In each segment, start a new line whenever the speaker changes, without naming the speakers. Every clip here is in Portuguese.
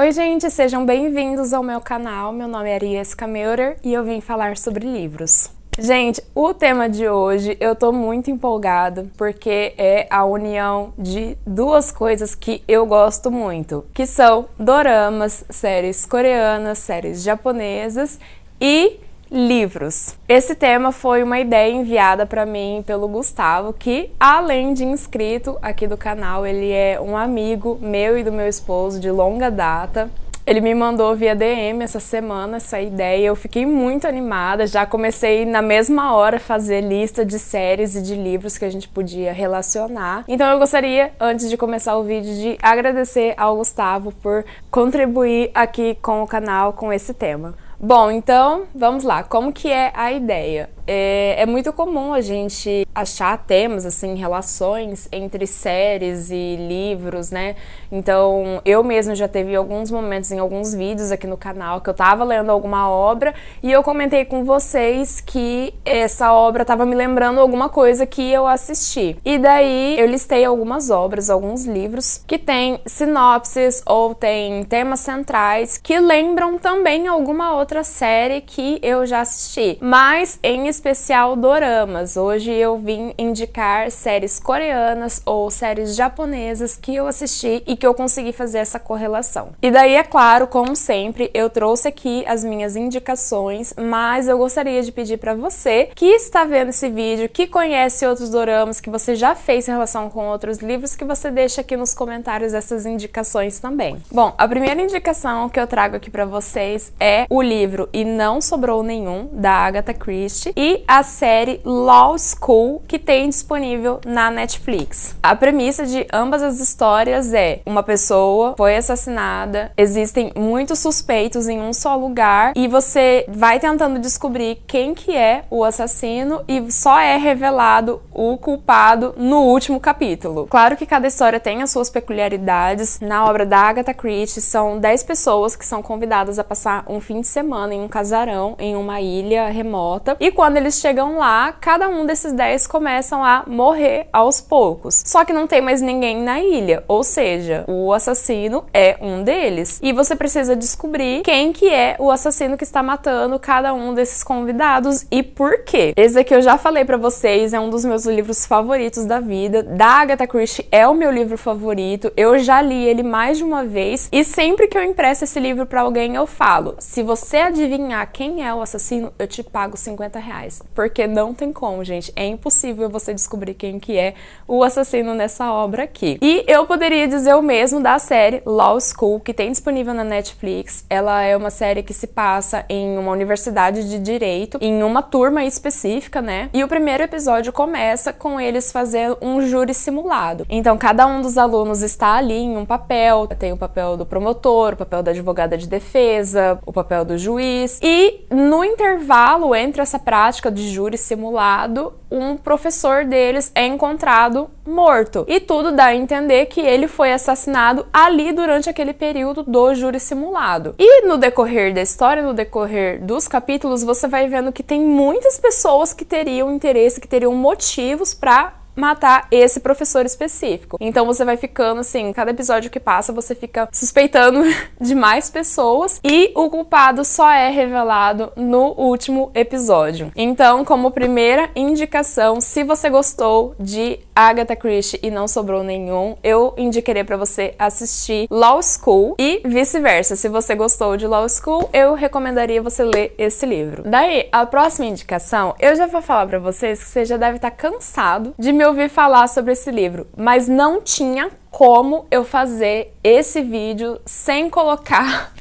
Oi gente, sejam bem-vindos ao meu canal. Meu nome é Ariesca Meurer e eu vim falar sobre livros. Gente, o tema de hoje eu tô muito empolgada porque é a união de duas coisas que eu gosto muito, que são doramas, séries coreanas, séries japonesas e livros. Esse tema foi uma ideia enviada para mim pelo Gustavo, que além de inscrito aqui do canal, ele é um amigo meu e do meu esposo de longa data. Ele me mandou via DM essa semana essa ideia, eu fiquei muito animada, já comecei na mesma hora a fazer lista de séries e de livros que a gente podia relacionar. Então eu gostaria, antes de começar o vídeo, de agradecer ao Gustavo por contribuir aqui com o canal com esse tema. Bom, então vamos lá, como que é a ideia? É muito comum a gente achar temas, assim, relações entre séries e livros, né? Então, eu mesma já teve alguns momentos em alguns vídeos aqui no canal que eu tava lendo alguma obra e eu comentei com vocês que essa obra tava me lembrando alguma coisa que eu assisti. E daí eu listei algumas obras, alguns livros que tem sinopses ou tem temas centrais que lembram também alguma outra série que eu já assisti, mas em especial doramas. Hoje eu vim indicar séries coreanas ou séries japonesas que eu assisti e que eu consegui fazer essa correlação. E daí, é claro, como sempre, eu trouxe aqui as minhas indicações, mas eu gostaria de pedir para você que está vendo esse vídeo, que conhece outros doramas, que você já fez relação com outros livros, que você deixa aqui nos comentários essas indicações também. Bom, a primeira indicação que eu trago aqui para vocês é o livro E Não Sobrou Nenhum, da Agatha Christie, e a série Law School, que tem disponível na Netflix. A premissa de ambas as histórias é: uma pessoa foi assassinada, existem muitos suspeitos em um só lugar e você vai tentando descobrir quem que é o assassino e só é revelado o culpado no último capítulo. Claro que cada história tem as suas peculiaridades. Na obra da Agatha Christie são 10 pessoas que são convidadas a passar um fim de semana em um casarão, em uma ilha remota, e quando eles chegam lá, cada um desses 10 começam a morrer aos poucos. Só que não tem mais ninguém na ilha, ou seja, o assassino é um deles. E você precisa descobrir quem que é o assassino que está matando cada um desses convidados e por quê. Esse aqui eu já falei pra vocês, é um dos meus livros favoritos da vida. Da Agatha Christie é o meu livro favorito, eu já li ele mais de uma vez e sempre que eu empresto esse livro pra alguém eu falo: se você adivinhar quem é o assassino, eu te pago 50 reais. Porque não tem como, gente. É impossível você descobrir quem que é o assassino nessa obra aqui. E eu poderia dizer o mesmo da série Law School, que tem disponível na Netflix. Ela é uma série que se passa em uma universidade de direito, em uma turma específica, né? E o primeiro episódio começa com eles fazendo um júri simulado. Então, cada um dos alunos está ali em um papel. Tem o papel do promotor, o papel da advogada de defesa, o papel do juiz. E no intervalo entre essa prática de júri simulado, um professor deles é encontrado morto. E tudo dá a entender que ele foi assassinado ali durante aquele período do júri simulado. E no decorrer da história, no decorrer dos capítulos, você vai vendo que tem muitas pessoas que teriam interesse, que teriam motivos para matar esse professor específico. Então você vai ficando assim, cada episódio que passa você fica suspeitando de mais pessoas e o culpado só é revelado no último episódio. Então, como primeira indicação, se você gostou de Agatha Christie e não sobrou nenhum, eu indicaria para você assistir Law School e vice-versa. Se você gostou de Law School, eu recomendaria você ler esse livro. Daí, a próxima indicação, eu já vou falar para vocês que você já deve estar cansado de me ouvir falar sobre esse livro, mas não tinha como eu fazer esse vídeo sem colocar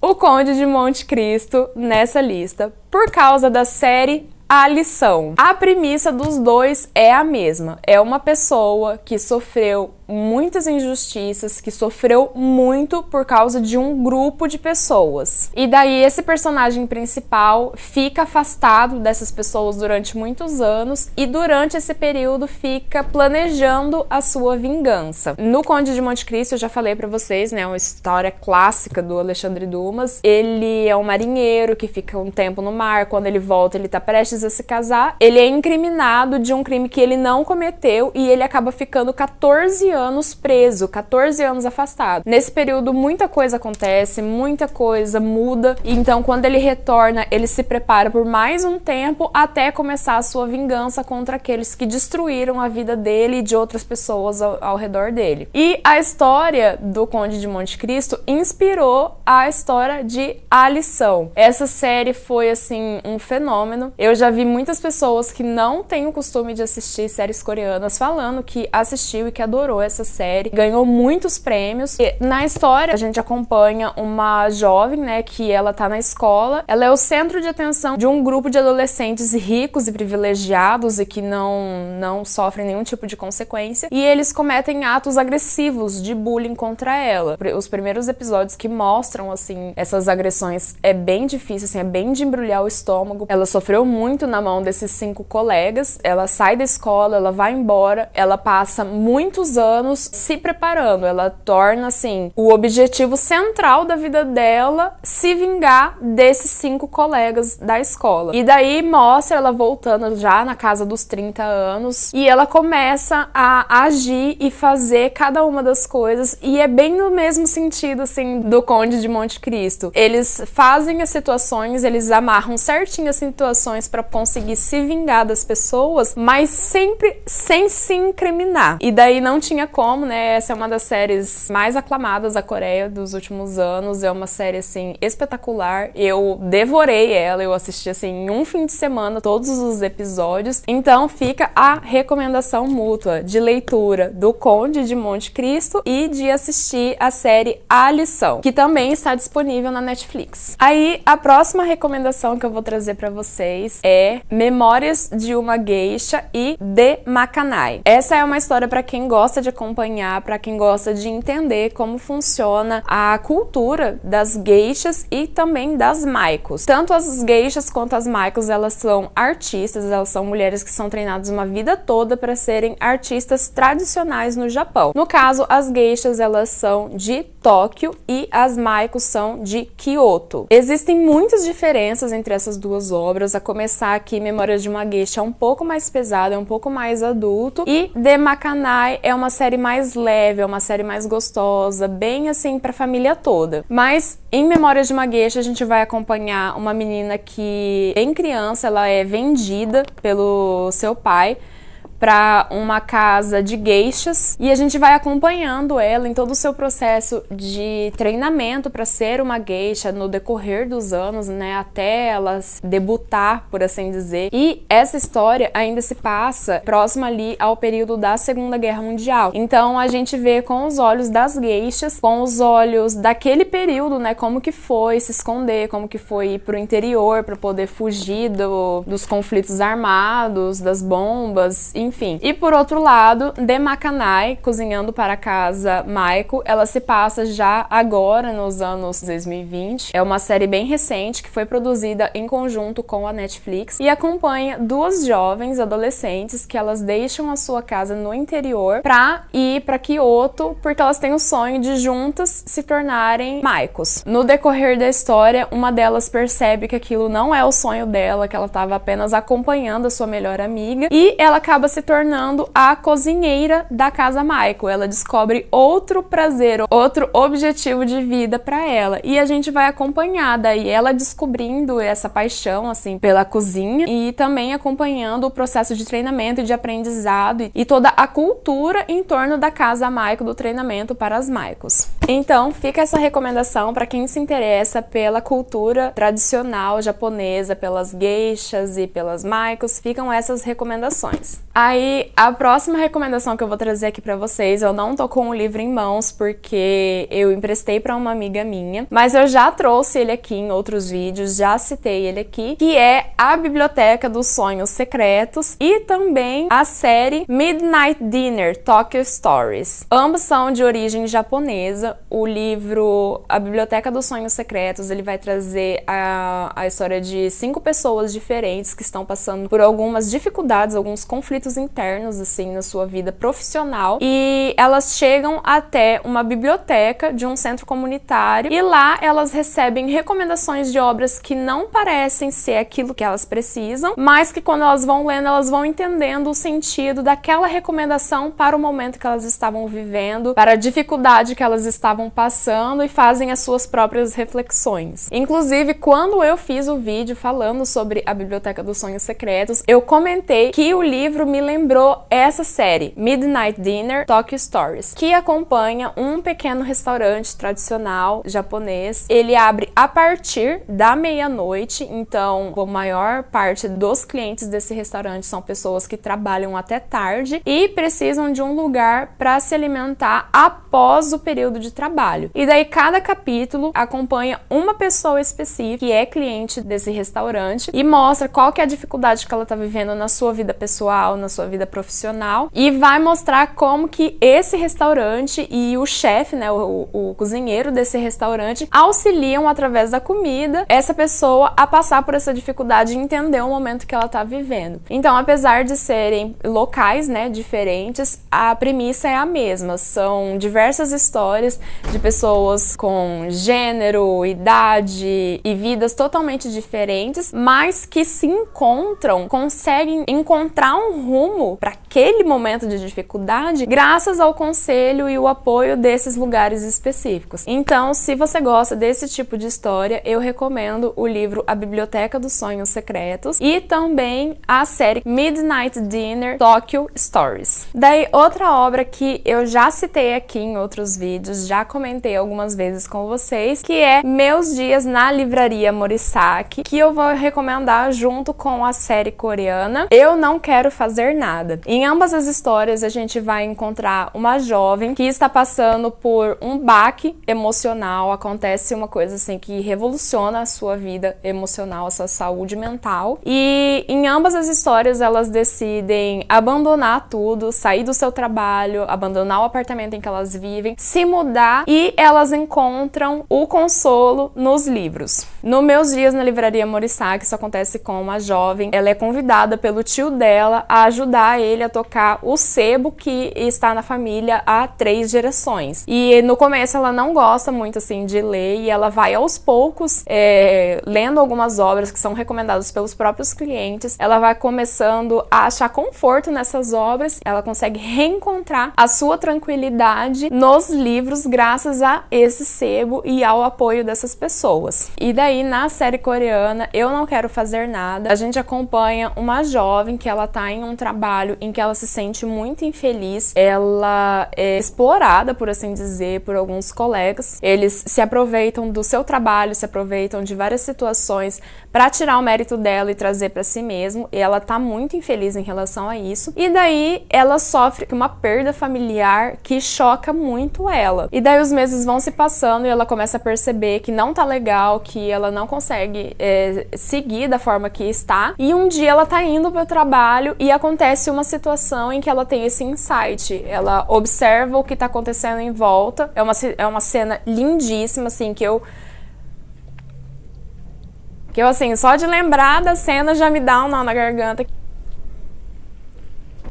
O Conde de Monte Cristo nessa lista, por causa da série A Lição. A premissa dos dois é a mesma. É uma pessoa que sofreu muitas injustiças, que sofreu muito por causa de um grupo de pessoas. E daí esse personagem principal fica afastado dessas pessoas durante muitos anos e durante esse período fica planejando a sua vingança. No Conde de Monte Cristo, eu já falei pra vocês, né, uma história clássica do Alexandre Dumas. Ele é um marinheiro que fica um tempo no mar, quando ele volta ele tá prestes a se casar, ele é incriminado de um crime que ele não cometeu e ele acaba ficando 14 anos anos preso, 14 anos afastado. Nesse período muita coisa acontece, muita coisa muda, e então quando ele retorna, ele se prepara por mais um tempo até começar a sua vingança contra aqueles que destruíram a vida dele e de outras pessoas ao redor dele. E a história do Conde de Monte Cristo inspirou a história de A Lição. Essa série foi, assim, um fenômeno. Eu já vi muitas pessoas que não têm o costume de assistir séries coreanas falando que assistiu e que adorou essa série. Ganhou muitos prêmios. E na história, a gente acompanha uma jovem, né, que ela tá na escola. Ela é o centro de atenção de um grupo de adolescentes ricos e privilegiados e que não sofrem nenhum tipo de consequência. E eles cometem atos agressivos de bullying contra ela. Os primeiros episódios que mostram, assim, essas agressões é bem difícil, assim, é bem de embrulhar o estômago. Ela sofreu muito na mão desses 5 colegas. Ela sai da escola, ela vai embora, ela passa muitos anos se preparando. Ela torna, assim, o objetivo central da vida dela se vingar desses 5 colegas da escola. E daí mostra ela voltando já na casa dos 30 anos e ela começa a agir e fazer cada uma das coisas, e é bem no mesmo sentido, assim, do Conde de Monte Cristo. Eles fazem as situações, eles amarram certinho as situações para conseguir se vingar das pessoas, mas sempre sem se incriminar. E daí não tinha como, né? Essa é uma das séries mais aclamadas da Coreia dos últimos anos. É uma série, assim, espetacular. Eu devorei ela, eu assisti, assim, em um fim de semana todos os episódios. Então fica a recomendação mútua de leitura do Conde de Monte Cristo e de assistir a série A Lição, que também está disponível na Netflix. Aí, a próxima recomendação que eu vou trazer pra vocês é Memórias de uma Geisha e The Makanai. Essa é uma história pra quem gosta de acompanhar, pra quem gosta de entender como funciona a cultura das geishas e também das maikos. Tanto as geishas quanto as maikos, elas são artistas, elas são mulheres que são treinadas uma vida toda para serem artistas tradicionais no Japão. No caso, as geishas, elas são de Tóquio e as maikos são de Kyoto. Existem muitas diferenças entre essas duas obras, a começar aqui, Memórias de uma Geisha é um pouco mais pesado, é um pouco mais adulto, e The Makanai é uma série mais leve, é uma série mais gostosa, bem assim pra família toda. Mas em Memórias de uma Geisha a gente vai acompanhar uma menina que, em criança, ela é vendida pelo seu pai para uma casa de geishas, e a gente vai acompanhando ela em todo o seu processo de treinamento para ser uma geisha no decorrer dos anos, né, até ela debutar, por assim dizer. E essa história ainda se passa próximo ali ao período da Segunda Guerra Mundial. Então a gente vê com os olhos das geishas, com os olhos daquele período, né, como que foi se esconder, como que foi ir pro interior para poder fugir dos conflitos armados, das bombas, enfim. E por outro lado, The Makanai, Cozinhando para a Casa Maiko, ela se passa já agora nos anos 2020. É uma série bem recente que foi produzida em conjunto com a Netflix e acompanha duas jovens adolescentes que elas deixam a sua casa no interior para ir para Kyoto porque elas têm o sonho de juntas se tornarem maikos. No decorrer da história, uma delas percebe que aquilo não é o sonho dela, que ela estava apenas acompanhando a sua melhor amiga, e ela acaba se tornando a cozinheira da casa Maiko. Ela descobre outro prazer, outro objetivo de vida para ela, e a gente vai acompanhar daí ela descobrindo essa paixão assim pela cozinha e também acompanhando o processo de treinamento e de aprendizado e toda a cultura em torno da casa Maiko, do treinamento para as Maikos. Então fica essa recomendação para quem se interessa pela cultura tradicional japonesa, pelas geishas e pelas Maikos. Ficam essas recomendações. Aí, a próxima recomendação que eu vou trazer aqui pra vocês, eu não tô com o livro em mãos porque eu emprestei pra uma amiga minha, mas eu já trouxe ele aqui em outros vídeos, já citei ele aqui, que é A Biblioteca dos Sonhos Secretos e também a série Midnight Dinner Tokyo Stories. Ambos são de origem japonesa. O livro A Biblioteca dos Sonhos Secretos, ele vai trazer a história de 5 pessoas diferentes que estão passando por algumas dificuldades, alguns conflitos conflitos internos, assim, na sua vida profissional, e elas chegam até uma biblioteca de um centro comunitário, e lá elas recebem recomendações de obras que não parecem ser aquilo que elas precisam, mas que quando elas vão lendo, elas vão entendendo o sentido daquela recomendação para o momento que elas estavam vivendo, para a dificuldade que elas estavam passando, e fazem as suas próprias reflexões. Inclusive, quando eu fiz o vídeo falando sobre a Biblioteca dos Sonhos Secretos, eu comentei que o livro me lembrou essa série, Midnight Dinner Tokyo Stories, que acompanha um pequeno restaurante tradicional japonês. Ele abre a partir da meia-noite, então a maior parte dos clientes desse restaurante são pessoas que trabalham até tarde e precisam de um lugar para se alimentar após o período de trabalho. E daí cada capítulo acompanha uma pessoa específica que é cliente desse restaurante e mostra qual que é a dificuldade que ela está vivendo na sua vida pessoal, na sua vida profissional, e vai mostrar como que esse restaurante e o chefe, né, o cozinheiro desse restaurante, auxiliam através da comida essa pessoa a passar por essa dificuldade e entender o momento que ela está vivendo. Então, apesar de serem locais, né, diferentes, a premissa é a mesma. São diversas histórias de pessoas com gênero, idade e vidas totalmente diferentes, mas que se encontram, conseguem encontrar um rumo para aquele momento de dificuldade graças ao conselho e o apoio desses lugares específicos. Então, se você gosta desse tipo de história, eu recomendo o livro A Biblioteca dos Sonhos Secretos e também a série Midnight Dinner Tokyo Stories. Daí, outra obra que eu já citei aqui em outros vídeos, já comentei algumas vezes com vocês, que é Meus Dias na Livraria Morisaki, que eu vou recomendar junto com a série coreana Eu Não Quero Fazer Nada. Em ambas as histórias, a gente vai encontrar uma jovem que está passando por um baque emocional. Acontece uma coisa assim que revoluciona a sua vida emocional, a sua saúde mental. E em ambas as histórias, elas decidem abandonar tudo, sair do seu trabalho, abandonar o apartamento em que elas vivem, se mudar, e elas encontram o consolo nos livros. No Meus Dias na Livraria Morisaki, isso acontece com uma jovem. Ela é convidada pelo tio dela a ajudar ele a tocar o sebo que está na família há 3 gerações. E no começo ela não gosta muito assim de ler, e ela vai aos poucos lendo algumas obras que são recomendadas pelos próprios clientes. Ela vai começando a achar conforto nessas obras. Ela consegue reencontrar a sua tranquilidade nos livros graças a esse sebo e ao apoio dessas pessoas. E daí, na série coreana Eu Não Quero Fazer Nada, a gente acompanha uma jovem que ela tá em um trabalho em que ela se sente muito infeliz. Ela é explorada, por assim dizer, por alguns colegas. Eles se aproveitam do seu trabalho, se aproveitam de várias situações para tirar o mérito dela e trazer para si mesmo. E ela tá muito infeliz em relação a isso. E daí ela sofre uma perda familiar que choca muito ela. E daí os meses vão se passando e ela começa a perceber que não tá legal, que ela não consegue seguir da forma que está. E um dia ela tá indo pro trabalho e acontece uma situação em que ela tem esse insight. Ela observa o que tá acontecendo em volta. É uma cena lindíssima, assim, que eu assim, só de lembrar da cena já me dá um nó na garganta.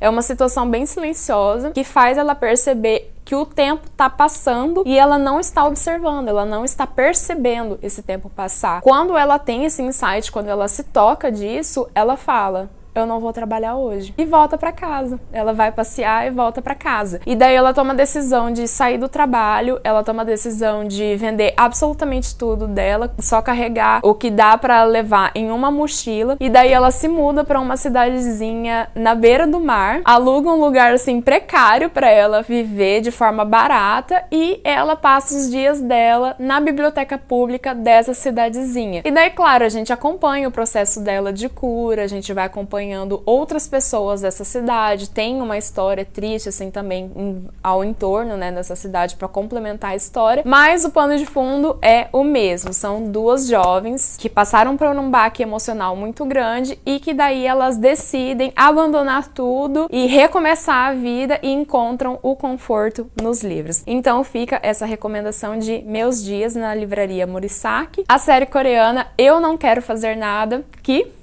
É uma situação bem silenciosa que faz ela perceber que o tempo tá passando e ela não está observando, ela não está percebendo esse tempo passar. Quando ela tem esse insight, quando ela se toca disso, ela fala: eu não vou trabalhar hoje. E volta pra casa. Ela vai passear e volta pra casa. E daí ela toma a decisão de sair do trabalho, ela toma a decisão de vender absolutamente tudo dela, só carregar o que dá pra levar em uma mochila. E daí ela se muda pra uma cidadezinha na beira do mar, aluga um lugar assim precário pra ela viver de forma barata, e ela passa os dias dela na biblioteca pública dessa cidadezinha. E daí, claro, a gente acompanha o processo dela de cura, a gente vai acompanhando outras pessoas dessa cidade. Tem uma história triste assim também ao entorno, né, dessa cidade para complementar a história, mas o pano de fundo é o mesmo. São duas jovens que passaram por um baque emocional muito grande e que daí elas decidem abandonar tudo e recomeçar a vida, e encontram o conforto nos livros. Então fica essa recomendação de Meus Dias na Livraria Morisaki, a série coreana Eu Não Quero Fazer Nada, que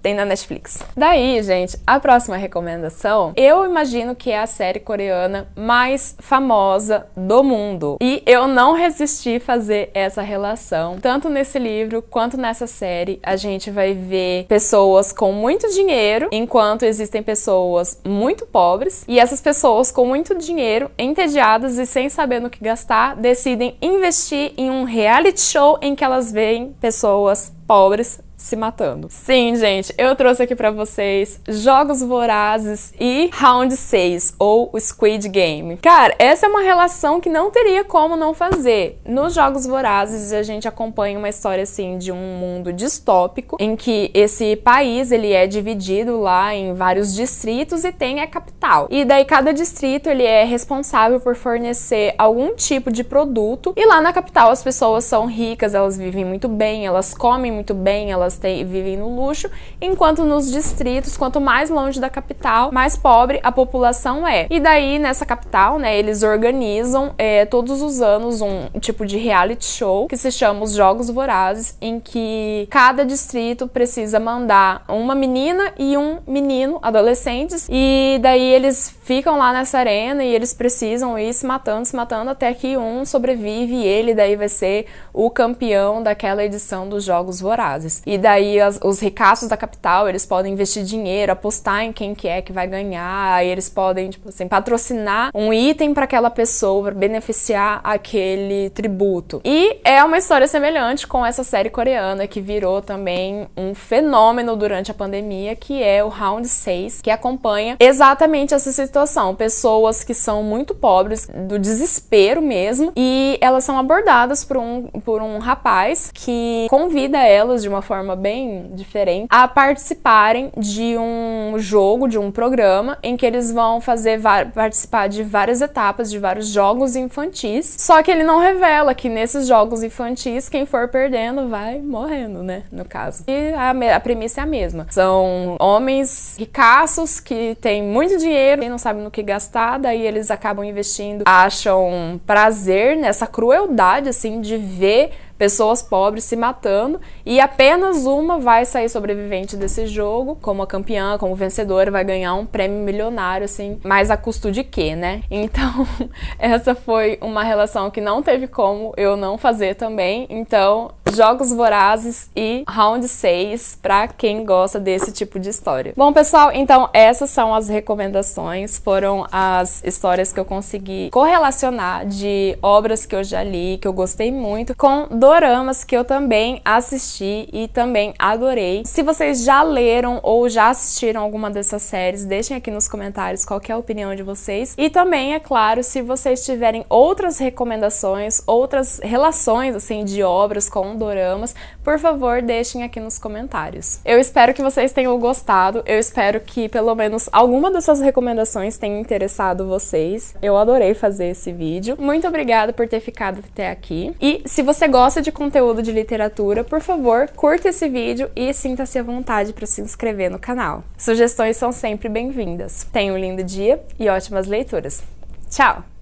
Tem na Netflix. Daí, gente, a próxima recomendação, eu imagino que é a série coreana mais famosa do mundo. E eu não resisti a fazer essa relação. Tanto nesse livro quanto nessa série, a gente vai ver pessoas com muito dinheiro, enquanto existem pessoas muito pobres. E essas pessoas com muito dinheiro, entediadas e sem saber no que gastar, decidem investir em um reality show em que elas veem pessoas pobres se matando. Sim, gente, eu trouxe aqui pra vocês Jogos Vorazes e Round 6, ou o Squid Game. Cara, essa é uma relação que não teria como não fazer. Nos Jogos Vorazes, a gente acompanha uma história, assim, de um mundo distópico, em que esse país, ele é dividido lá em vários distritos e tem a capital. E daí, cada distrito, ele é responsável por fornecer algum tipo de produto. E lá na capital, as pessoas são ricas, elas vivem muito bem, elas comem muito bem, elas vivem no luxo, enquanto nos distritos, quanto mais longe da capital, mais pobre a população é. E daí, nessa capital, né, eles organizam todos os anos um tipo de reality show que se chama os Jogos Vorazes, em que cada distrito precisa mandar uma menina e um menino, adolescentes, e daí eles ficam lá nessa arena e eles precisam ir se matando, até que um sobrevive e ele daí vai ser o campeão daquela edição dos Jogos Vorazes. E daí os ricaços da capital, eles podem investir dinheiro, apostar em quem que é que vai ganhar, aí eles podem, tipo assim, patrocinar um item para aquela pessoa, para beneficiar aquele tributo. E é uma história semelhante com essa série coreana que virou também um fenômeno durante a pandemia, que é o Round 6, que acompanha exatamente essa situação. Pessoas que são muito pobres, do desespero mesmo, e elas são abordadas por um rapaz que convida elas de uma forma bem diferente a participarem de um jogo, de um programa em que eles vão participar de várias etapas, de vários jogos infantis, só que ele não revela que nesses jogos infantis quem for perdendo vai morrendo, né, no caso. E a premissa é a mesma. São homens ricaços que têm muito dinheiro e não sabem no que gastar, daí eles acabam investindo, acham prazer nessa crueldade, assim, de ver pessoas pobres se matando, e apenas uma vai sair sobrevivente desse jogo, como a campeã, como vencedora, vai ganhar um prêmio milionário, assim, mas a custo de quê, né? Então, essa foi uma relação que não teve como eu não fazer também. Então, Jogos Vorazes e Round 6, pra quem gosta desse tipo de história. Bom, pessoal, então essas são as recomendações, foram as histórias que eu consegui correlacionar de obras que eu já li, que eu gostei muito, com doramas que eu também assisti e também adorei. Se vocês já leram ou já assistiram alguma dessas séries, deixem aqui nos comentários qual que é a opinião de vocês. E também, é claro, se vocês tiverem outras recomendações, outras relações, assim, de obras com doramas, por favor, deixem aqui nos comentários. Eu espero que vocês tenham gostado, eu espero que pelo menos alguma dessas recomendações tenha interessado vocês. Eu adorei fazer esse vídeo. Muito obrigada por ter ficado até aqui. E se você gosta de conteúdo de literatura, por favor, curta esse vídeo e sinta-se à vontade para se inscrever no canal. Sugestões são sempre bem-vindas. Tenha um lindo dia e ótimas leituras. Tchau!